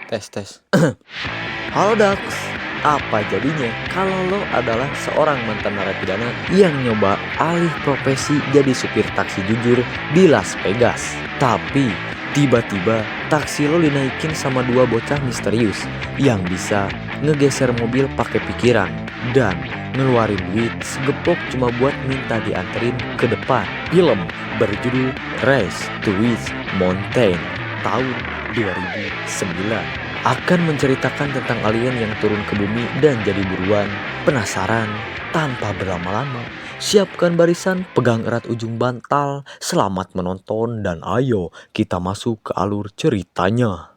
Tes tes. Halo Dax, apa jadinya kalau lo adalah seorang mantan narapidana yang nyoba alih profesi jadi supir taksi jujur di Las Vegas? Tapi tiba-tiba taksi lo dinaikin sama dua bocah misterius yang bisa ngegeser mobil pakai pikiran dan ngeluarin duit segepok cuma buat minta dianterin ke depan. Film berjudul Race to Witch Mountain tahun 2009 akan menceritakan tentang alien yang turun ke bumi dan jadi buruan. Penasaran? Tanpa berlama-lama, siapkan barisan, pegang erat ujung bantal, selamat menonton, dan ayo kita masuk ke alur ceritanya.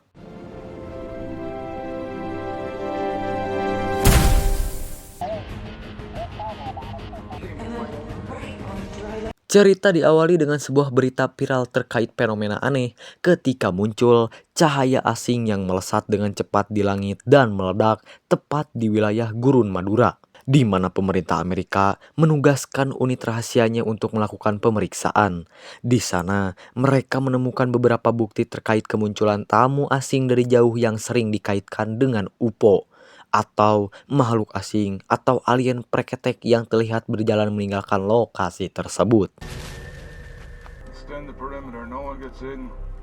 Cerita diawali dengan sebuah berita viral terkait fenomena aneh ketika muncul cahaya asing yang melesat dengan cepat di langit dan meledak tepat di wilayah Gurun Madura, di mana pemerintah Amerika menugaskan unit rahasianya untuk melakukan pemeriksaan. Di sana, mereka menemukan beberapa bukti terkait kemunculan tamu asing dari jauh yang sering dikaitkan dengan UFO atau makhluk asing atau alien preketek yang terlihat berjalan meninggalkan lokasi tersebut.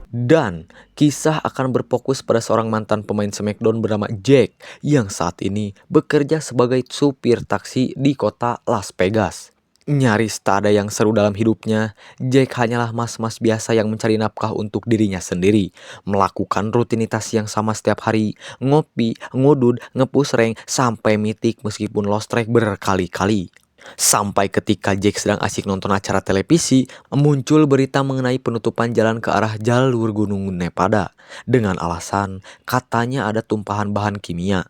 Dan kisah akan berfokus pada seorang mantan pemain Smackdown bernama Jack yang saat ini bekerja sebagai supir taksi di kota Las Vegas. Nyaris tak ada yang seru dalam hidupnya, Jack hanyalah mas-mas biasa yang mencari nafkah untuk dirinya sendiri, melakukan rutinitas yang sama setiap hari, ngopi, ngudud, ngepush rank, sampai mitik meskipun lost track berkali-kali. Sampai ketika Jack sedang asik nonton acara televisi, muncul berita mengenai penutupan jalan ke arah jalur Gunung Nevada dengan alasan katanya ada tumpahan bahan kimia.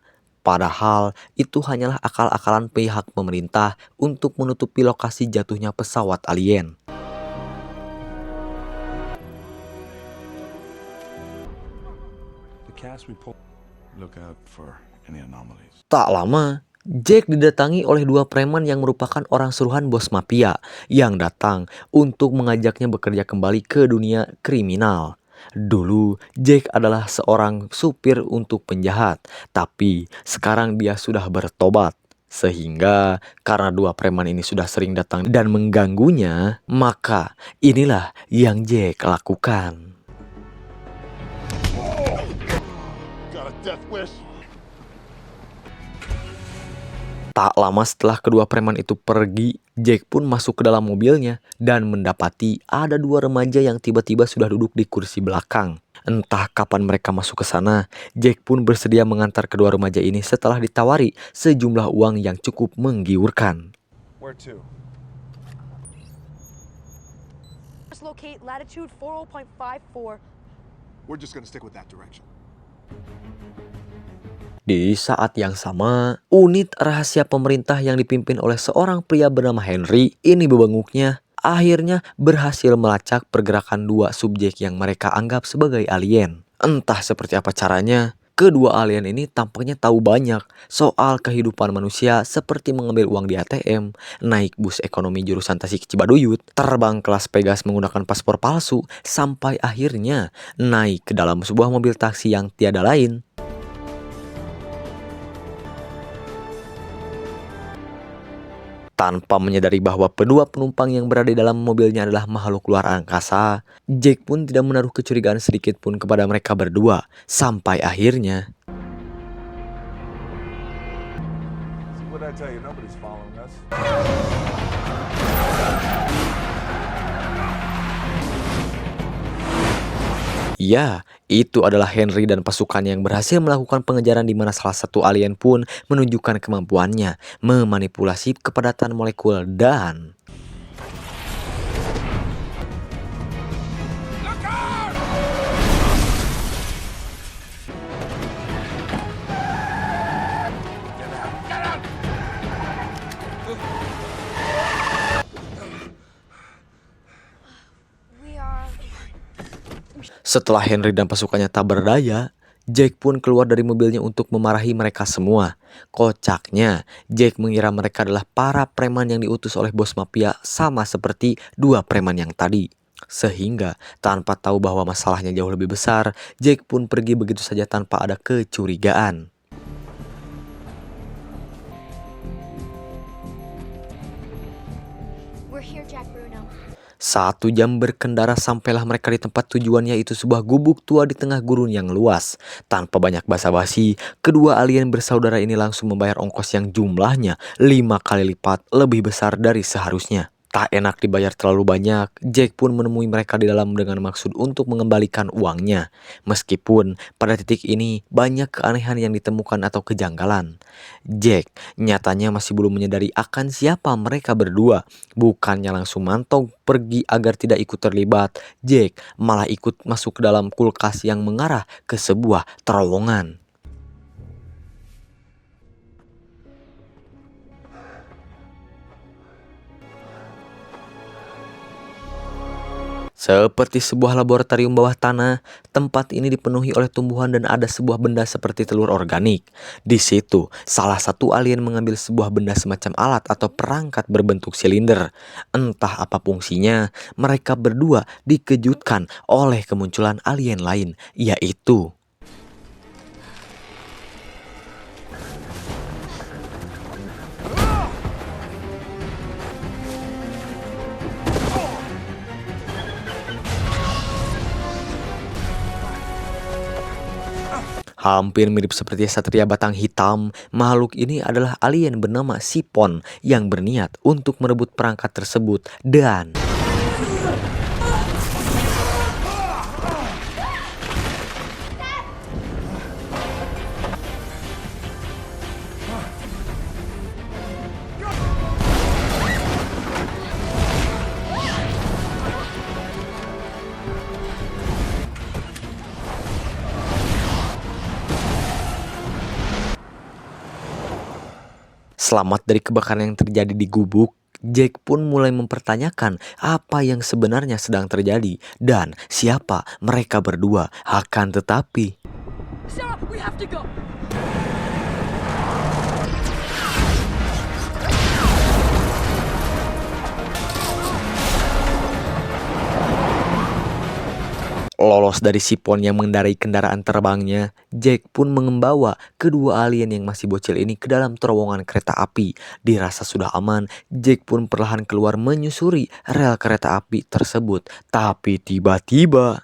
Padahal itu hanyalah akal-akalan pihak pemerintah untuk menutupi lokasi jatuhnya pesawat alien. Tak lama, Jack didatangi oleh dua preman yang merupakan orang suruhan bos mafia yang datang untuk mengajaknya bekerja kembali ke dunia kriminal. Dulu, Jack adalah seorang supir untuk penjahat, tapi sekarang dia sudah bertobat. Sehingga karena dua preman ini sudah sering datang dan mengganggunya, maka inilah yang Jack lakukan. Tak lama setelah kedua preman itu pergi, Jack pun masuk ke dalam mobilnya dan mendapati ada dua remaja yang tiba-tiba sudah duduk di kursi belakang. Entah kapan mereka masuk ke sana, Jack pun bersedia mengantar kedua remaja ini setelah ditawari sejumlah uang yang cukup menggiurkan. Locate latitude 40.54. We're just gonna stick with that direction. Di saat yang sama, unit rahasia pemerintah yang dipimpin oleh seorang pria bernama Henry ini bebenguknya akhirnya berhasil melacak pergerakan dua subjek yang mereka anggap sebagai alien. Entah seperti apa caranya, kedua alien ini tampaknya tahu banyak soal kehidupan manusia seperti mengambil uang di ATM, naik bus ekonomi jurusan Tasik Cibaduyut, terbang ke Las Vegas menggunakan paspor palsu, sampai akhirnya naik ke dalam sebuah mobil taksi yang tiada lain tanpa menyadari bahwa kedua penumpang yang berada di dalam mobilnya adalah makhluk luar angkasa. Jack pun tidak menaruh kecurigaan sedikit pun kepada mereka berdua. Sampai akhirnya ya, itu adalah Henry dan pasukannya yang berhasil melakukan pengejaran di mana salah satu alien pun menunjukkan kemampuannya memanipulasi kepadatan molekul dan setelah Henry dan pasukannya tak berdaya, Jack pun keluar dari mobilnya untuk memarahi mereka semua. Kocaknya, Jack mengira mereka adalah para preman yang diutus oleh bos mafia sama seperti dua preman yang tadi. Sehingga tanpa tahu bahwa masalahnya jauh lebih besar, Jack pun pergi begitu saja tanpa ada kecurigaan. We're here, Jack Bruno. 1 jam berkendara sampailah mereka di tempat tujuan, yaitu sebuah gubuk tua di tengah gurun yang luas. Tanpa banyak basa-basi, kedua alien bersaudara ini langsung membayar ongkos yang jumlahnya 5 kali lipat lebih besar dari seharusnya. Tak enak dibayar terlalu banyak, Jack pun menemui mereka di dalam dengan maksud untuk mengembalikan uangnya. Meskipun pada titik ini banyak keanehan yang ditemukan atau kejanggalan. Jack nyatanya masih belum menyadari akan siapa mereka berdua. Bukannya langsung mantau pergi agar tidak ikut terlibat, Jack malah ikut masuk ke dalam kulkas yang mengarah ke sebuah terowongan. Seperti sebuah laboratorium bawah tanah, tempat ini dipenuhi oleh tumbuhan dan ada sebuah benda seperti telur organik. Di situ, salah satu alien mengambil sebuah benda semacam alat atau perangkat berbentuk silinder. Entah apa fungsinya, mereka berdua dikejutkan oleh kemunculan alien lain, yaitu hampir mirip seperti satria batang hitam. Makhluk ini adalah alien bernama Sipon yang berniat untuk merebut perangkat tersebut dan selamat dari kebakaran yang terjadi di gubuk. Jack pun mulai mempertanyakan apa yang sebenarnya sedang terjadi dan siapa mereka berdua. Akan tetapi Sarah, we have to go. lolos dari Sipon yang mengendarai kendaraan terbangnya, Jack pun membawa kedua alien yang masih bocil ini ke dalam terowongan kereta api. Dirasa sudah aman, Jack pun perlahan keluar menyusuri rel kereta api tersebut. Tapi tiba-tiba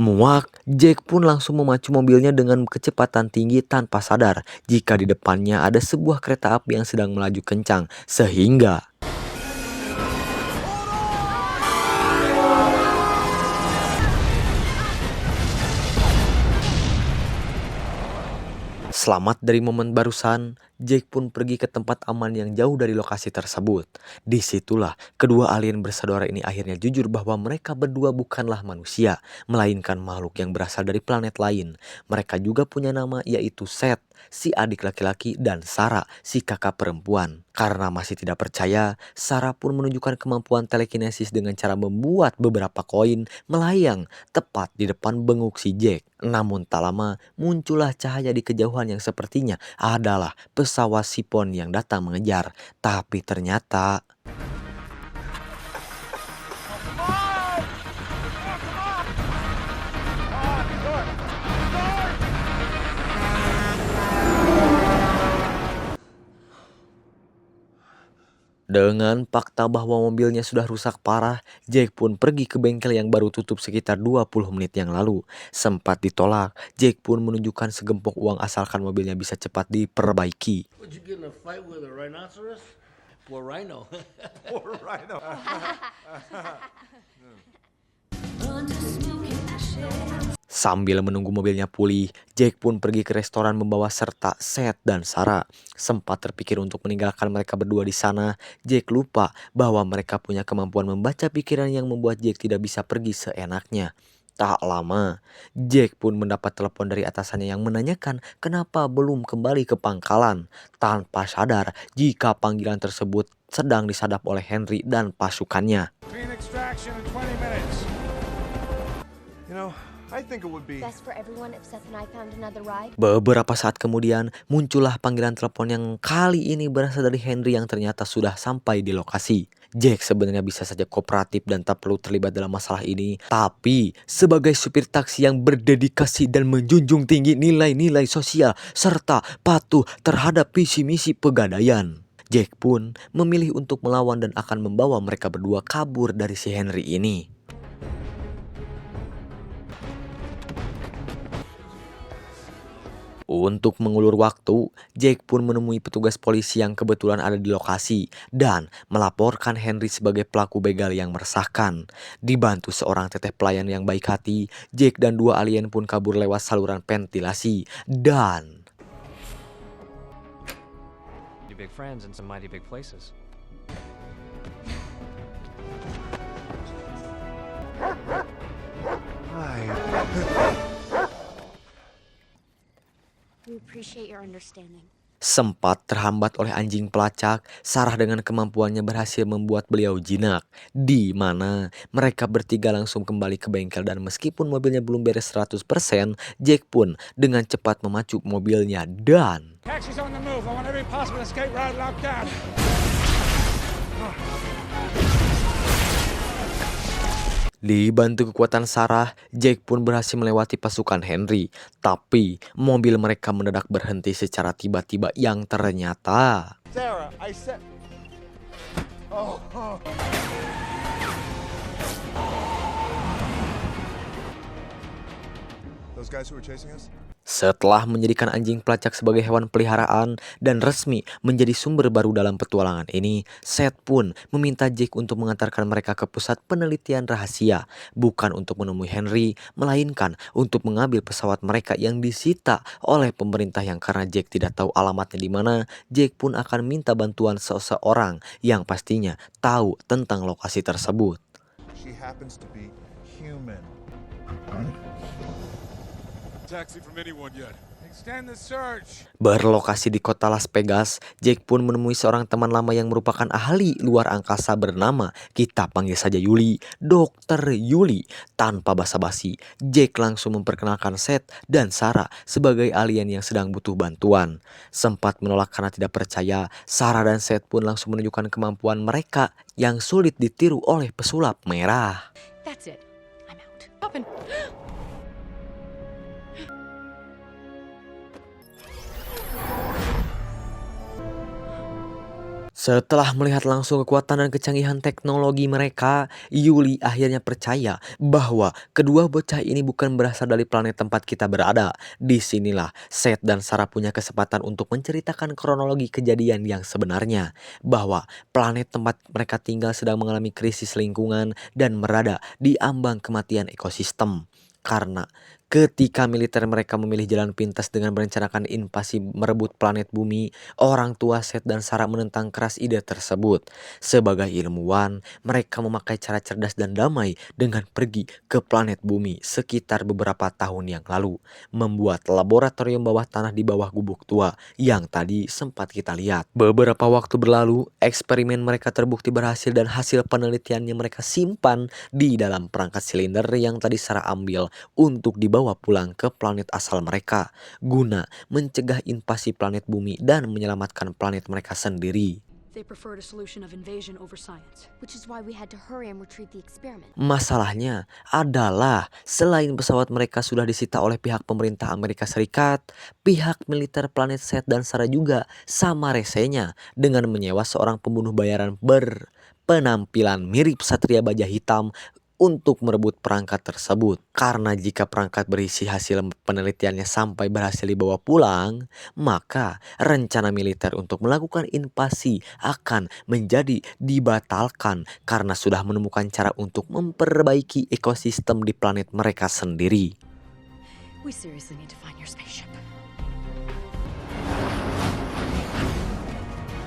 muak, Jack pun langsung memacu mobilnya dengan kecepatan tinggi tanpa sadar jika di depannya ada sebuah kereta api yang sedang melaju kencang, sehingga selamat dari momen barusan, Jack pun pergi ke tempat aman yang jauh dari lokasi tersebut. Disitulah kedua alien bersaudara ini akhirnya jujur bahwa mereka berdua bukanlah manusia, melainkan makhluk yang berasal dari planet lain. Mereka juga punya nama, yaitu Seth, si adik laki-laki, dan Sarah, si kakak perempuan. Karena masih tidak percaya, Sarah pun menunjukkan kemampuan telekinesis dengan cara membuat beberapa koin melayang tepat di depan benguk si Jack. Namun tak lama muncullah cahaya di kejauhan yang sepertinya adalah pesawat Sipon yang datang mengejar. Tapi ternyata dengan fakta bahwa mobilnya sudah rusak parah, Jack pun pergi ke bengkel yang baru tutup sekitar 20 menit yang lalu. Sempat ditolak, Jack pun menunjukkan segempok uang asalkan mobilnya bisa cepat diperbaiki. Would you get in a fight with a rhinoceros? Poor rhino. Poor Rhino. Sambil menunggu mobilnya pulih, Jack pun pergi ke restoran membawa serta Seth dan Sarah. Sempat terpikir untuk meninggalkan mereka berdua di sana, Jack lupa bahwa mereka punya kemampuan membaca pikiran yang membuat Jack tidak bisa pergi seenaknya. Tak lama, Jack pun mendapat telepon dari atasannya yang menanyakan kenapa belum kembali ke pangkalan, tanpa sadar jika panggilan tersebut sedang disadap oleh Henry dan pasukannya. Be an extraction in 20 minutes. You know, I think it would be... Best for everyone if Seth and I found another ride. Beberapa saat kemudian muncullah panggilan telepon yang kali ini berasal dari Henry yang ternyata sudah sampai di lokasi. Jack sebenarnya bisa saja kooperatif dan tak perlu terlibat dalam masalah ini. Tapi sebagai supir taksi yang berdedikasi dan menjunjung tinggi nilai-nilai sosial serta patuh terhadap visi misi pegadaian, Jack pun memilih untuk melawan dan akan membawa mereka berdua kabur dari si Henry ini. Untuk mengulur waktu, Jack pun menemui petugas polisi yang kebetulan ada di lokasi dan melaporkan Henry sebagai pelaku begal yang meresahkan. Dibantu seorang teteh pelayan yang baik hati, Jack dan dua alien pun kabur lewat saluran ventilasi dan... Big friends in some mighty big places. We appreciate your understanding. Sempat terhambat oleh anjing pelacak, Sarah dengan kemampuannya berhasil membuat beliau jinak. Di mana mereka bertiga langsung kembali ke bengkel dan meskipun mobilnya belum beres 100%, Jack pun dengan cepat memacu mobilnya dan... Taxi's on the move. I want every possible escape route locked down. Dibantu kekuatan Sarah, Jack pun berhasil melewati pasukan Henry. Tapi mobil mereka mendadak berhenti secara tiba-tiba yang ternyata... Sarah, I said... Oh. Those guys who were chasing us? Setelah menjadikan anjing pelacak sebagai hewan peliharaan dan resmi menjadi sumber baru dalam petualangan ini, Seth pun meminta Jack untuk mengantarkan mereka ke pusat penelitian rahasia. Bukan untuk menemui Henry, melainkan untuk mengambil pesawat mereka yang disita oleh pemerintah yang karena Jack tidak tahu alamatnya di mana, Jack pun akan minta bantuan seseorang yang pastinya tahu tentang lokasi tersebut. She happens to be human. Taxi from anyone yet? Extend the search. Berlokasi di kota Las Vegas, Jack pun menemui seorang teman lama yang merupakan ahli luar angkasa bernama, kita panggil saja Yuli, Dr. Yuli. Tanpa basa-basi, Jack langsung memperkenalkan Seth dan Sarah sebagai alien yang sedang butuh bantuan. Sempat menolak karena tidak percaya, Sarah dan Seth pun langsung menunjukkan kemampuan mereka yang sulit ditiru oleh pesulap merah. That's it. I'm out. Up and... Setelah melihat langsung kekuatan dan kecanggihan teknologi mereka, Yuli akhirnya percaya bahwa kedua bocah ini bukan berasal dari planet tempat kita berada. Disinilah Seth dan Sarah punya kesempatan untuk menceritakan kronologi kejadian yang sebenarnya. Bahwa planet tempat mereka tinggal sedang mengalami krisis lingkungan dan berada di ambang kematian ekosistem. Karena ketika militer mereka memilih jalan pintas dengan merencanakan invasi merebut planet bumi, orang tua Seth dan Sarah menentang keras ide tersebut. Sebagai ilmuwan, mereka memakai cara cerdas dan damai dengan pergi ke planet bumi sekitar beberapa tahun yang lalu, membuat laboratorium bawah tanah di bawah gubuk tua yang tadi sempat kita lihat. Beberapa waktu berlalu, eksperimen mereka terbukti berhasil dan hasil penelitiannya mereka simpan di dalam perangkat silinder yang tadi Sarah ambil untuk dibawa pulang ke planet asal mereka guna mencegah invasi planet bumi dan menyelamatkan planet mereka sendiri. They preferred a solution of invasion over science. Which is why we had to hurry and retrieve the experiment. Masalahnya adalah selain pesawat mereka sudah disita oleh pihak pemerintah Amerika Serikat, pihak militer planet Seth dan Sarah juga sama resenya dengan menyewa seorang pembunuh bayaran berpenampilan mirip Satria Baja Hitam untuk merebut perangkat tersebut. Karena jika perangkat berisi hasil penelitiannya sampai berhasil dibawa pulang, maka rencana militer untuk melakukan invasi akan menjadi dibatalkan karena sudah menemukan cara untuk memperbaiki ekosistem di planet mereka sendiri. We seriously need to find your spaceship.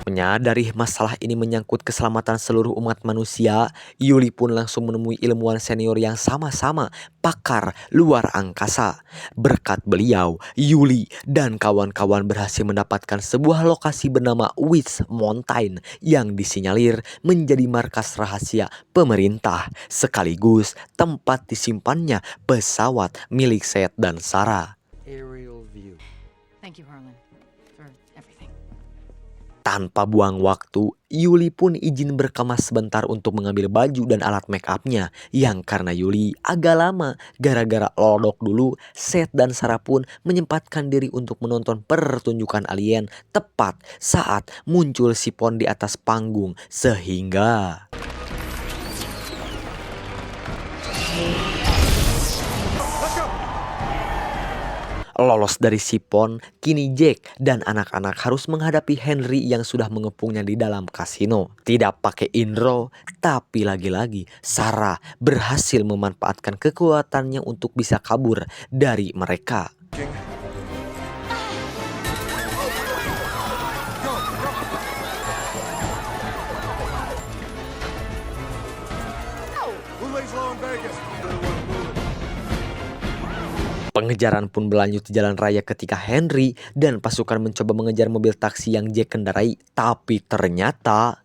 Menyadari masalah ini menyangkut keselamatan seluruh umat manusia, Yuli pun langsung menemui ilmuwan senior yang sama-sama pakar luar angkasa. Berkat beliau, Yuli dan kawan-kawan berhasil mendapatkan sebuah lokasi bernama Witch Mountain yang disinyalir menjadi markas rahasia pemerintah, sekaligus tempat disimpannya pesawat milik Seth dan Sarah. Thank you, Harlan, for everything. Tanpa buang waktu, Yuli pun izin berkemas sebentar untuk mengambil baju dan alat make upnya. Yang karena Yuli agak lama gara-gara lodok dulu, Seth dan Sarah pun menyempatkan diri untuk menonton pertunjukan alien tepat saat muncul Sipon di atas panggung. Sehingga lolos dari Sipon, kini Jack dan anak-anak harus menghadapi Henry yang sudah mengepungnya di dalam kasino. Tidak pakai intro, tapi lagi-lagi Sarah berhasil memanfaatkan kekuatannya untuk bisa kabur dari mereka. Who lays low in Vegas? Pengejaran pun berlanjut di jalan raya ketika Henry dan pasukan mencoba mengejar mobil taksi yang Jack kendarai, tapi ternyata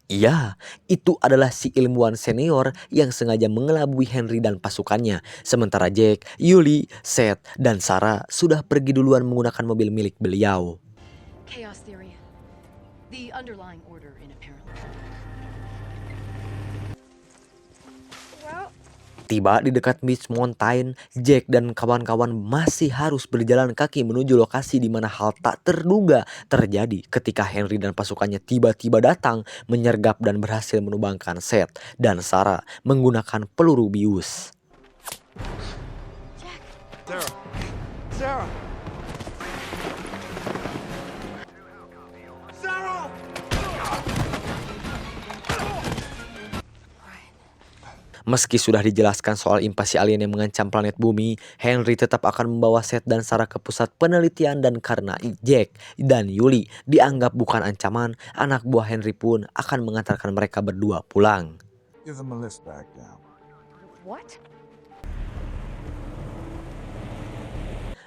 ya, itu adalah si ilmuwan senior yang sengaja mengelabui Henry dan pasukannya. Sementara Jack, Yuli, Seth, dan Sarah sudah pergi duluan menggunakan mobil milik beliau. Chaos theory. The underlying order in apparent. Tiba di dekat Witch Mountain, Jack dan kawan-kawan masih harus berjalan kaki menuju lokasi di mana hal tak terduga terjadi ketika Henry dan pasukannya tiba-tiba datang, menyergap dan berhasil menumbangkan Seth dan Sarah menggunakan peluru bius. Sarah. Sarah. Sarah! Meski sudah dijelaskan soal invasi alien yang mengancam planet bumi, Henry tetap akan membawa Seth dan Sarah ke pusat penelitian, dan karena Jack dan Yuli dianggap bukan ancaman, anak buah Henry pun akan mengantarkan mereka berdua pulang. Give them a lift back down. What?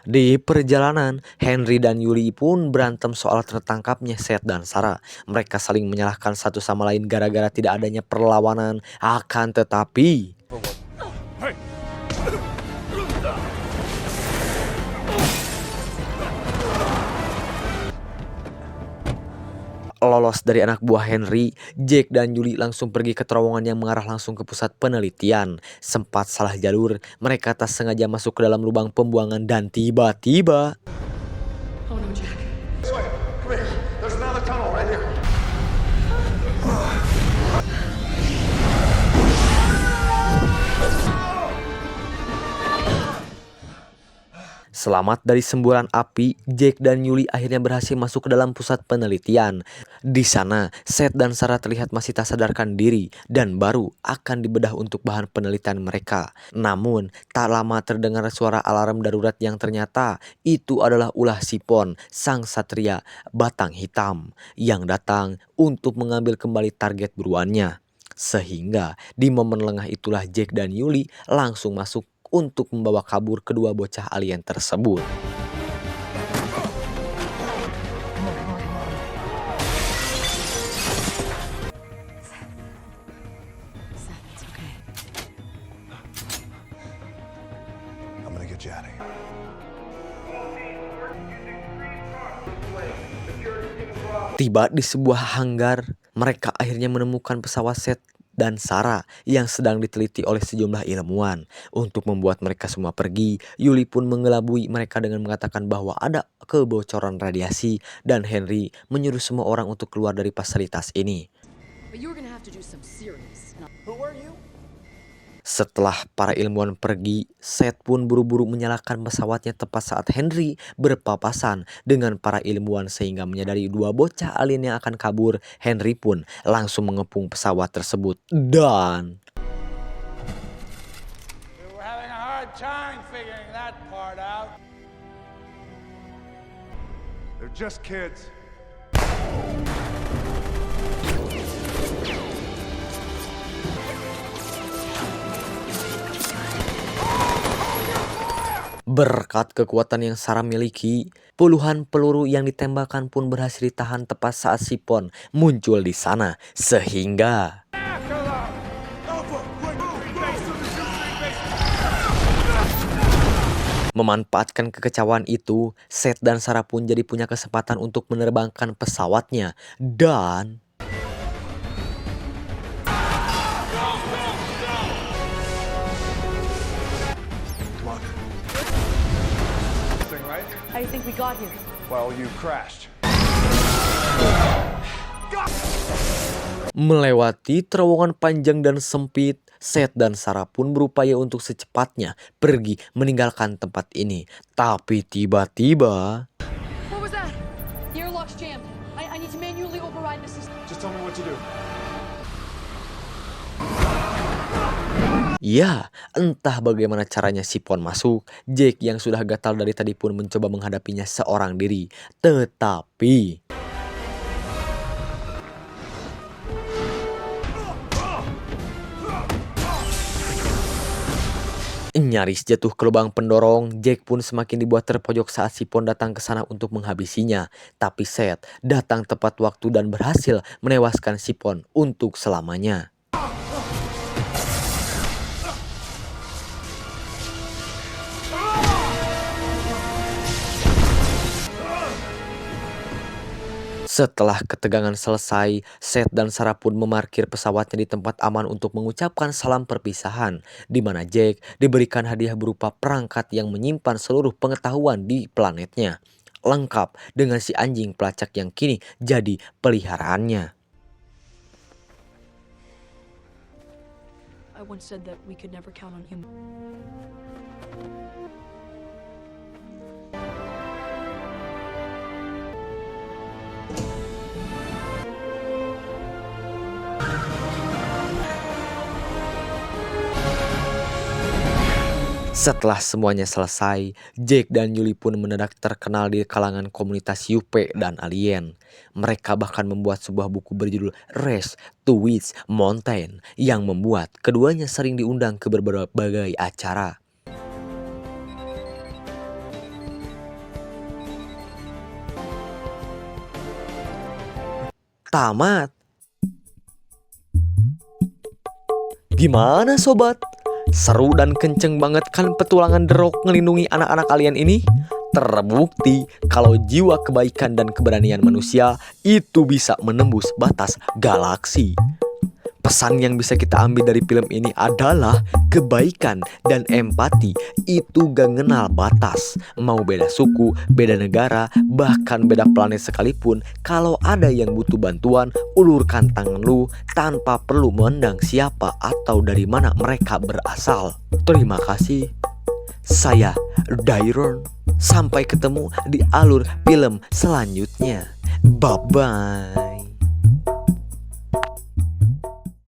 Di perjalanan, Henry dan Yuli pun berantem soal tertangkapnya Seth dan Sarah. Mereka saling menyalahkan satu sama lain gara-gara tidak adanya perlawanan. Akan tetapi lolos dari anak buah Henry, Jack dan Yuli langsung pergi ke terowongan yang mengarah langsung ke pusat penelitian. Sempat salah jalur, mereka tak sengaja masuk ke dalam lubang pembuangan dan tiba-tiba Oh no, Jack. Come here. There's another tunnel right here. selamat dari semburan api, Jack dan Yuli akhirnya berhasil masuk ke dalam pusat penelitian. Di sana, Seth dan Sarah terlihat masih tak sadarkan diri dan baru akan dibedah untuk bahan penelitian mereka. Namun, tak lama terdengar suara alarm darurat yang ternyata itu adalah ulah Sipon, sang satria batang hitam, yang datang untuk mengambil kembali target buruannya. Sehingga di momen lengah itulah Jack dan Yuli langsung masuk untuk membawa kabur kedua bocah alien tersebut. Seth, it's okay. I'm gonna get you out of here. Tiba di sebuah hanggar, mereka akhirnya menemukan pesawat Seth dan Sarah yang sedang diteliti oleh sejumlah ilmuwan. Untuk membuat mereka semua pergi, Yuli pun mengelabui mereka dengan mengatakan bahwa ada kebocoran radiasi dan Henry menyuruh semua orang untuk keluar dari fasilitas ini. But you're gonna have to do some serious. Who are you? Setelah para ilmuwan pergi, Seth pun buru-buru menyalakan pesawatnya tepat saat Henry berpapasan dengan para ilmuwan sehingga menyadari dua bocah alien yang akan kabur. Henry pun langsung mengepung pesawat tersebut dan We were having a hard time figuring that part out. They're just kids. berkat kekuatan yang Sarah miliki, puluhan peluru yang ditembakkan pun berhasil ditahan tepat saat Sipon muncul di sana. Sehingga memanfaatkan kekecewaan itu, Seth dan Sarah pun jadi punya kesempatan untuk menerbangkan pesawatnya dan Thing, right? How do you think we got here? Well, you crashed. melewati terowongan panjang dan sempit. Seth dan Sarah pun berupaya untuk secepatnya pergi meninggalkan tempat ini. Tapi tiba-tiba What was that? The airlock's jammed. I need to manually override the system. Just tell me what to do. ya, entah bagaimana caranya Sipon masuk. Jake yang sudah gatal dari tadi pun mencoba menghadapinya seorang diri. Tetapi nyaris jatuh ke lubang pendorong, Jake pun semakin dibuat terpojok saat Sipon datang ke sana untuk menghabisinya. Tapi Seth datang tepat waktu dan berhasil menewaskan Sipon untuk selamanya. Setelah ketegangan selesai, Seth dan Sarah pun memarkir pesawatnya di tempat aman untuk mengucapkan salam perpisahan, di mana Jake diberikan hadiah berupa perangkat yang menyimpan seluruh pengetahuan di planetnya, lengkap dengan si anjing pelacak yang kini jadi peliharaannya. I once said that we could never count on him. Setelah semuanya selesai, Jake dan Yuli pun mendadak terkenal di kalangan komunitas UP dan alien. Mereka bahkan membuat sebuah buku berjudul Race to Witch Mountain yang membuat keduanya sering diundang ke berbagai acara. Tamat. Gimana sobat? Seru dan kenceng banget kan petualangan The Rock ngelindungi anak-anak alien ini? Terbukti kalau jiwa kebaikan dan keberanian manusia itu bisa menembus batas galaksi. Pesan yang bisa kita ambil dari film ini adalah kebaikan dan empati itu gak kenal batas. Mau beda suku, beda negara, bahkan beda planet sekalipun, kalau ada yang butuh bantuan, ulurkan tangan lu tanpa perlu memandang siapa atau dari mana mereka berasal. Terima kasih. Saya Dairon. Sampai ketemu di alur film selanjutnya. Bye-bye.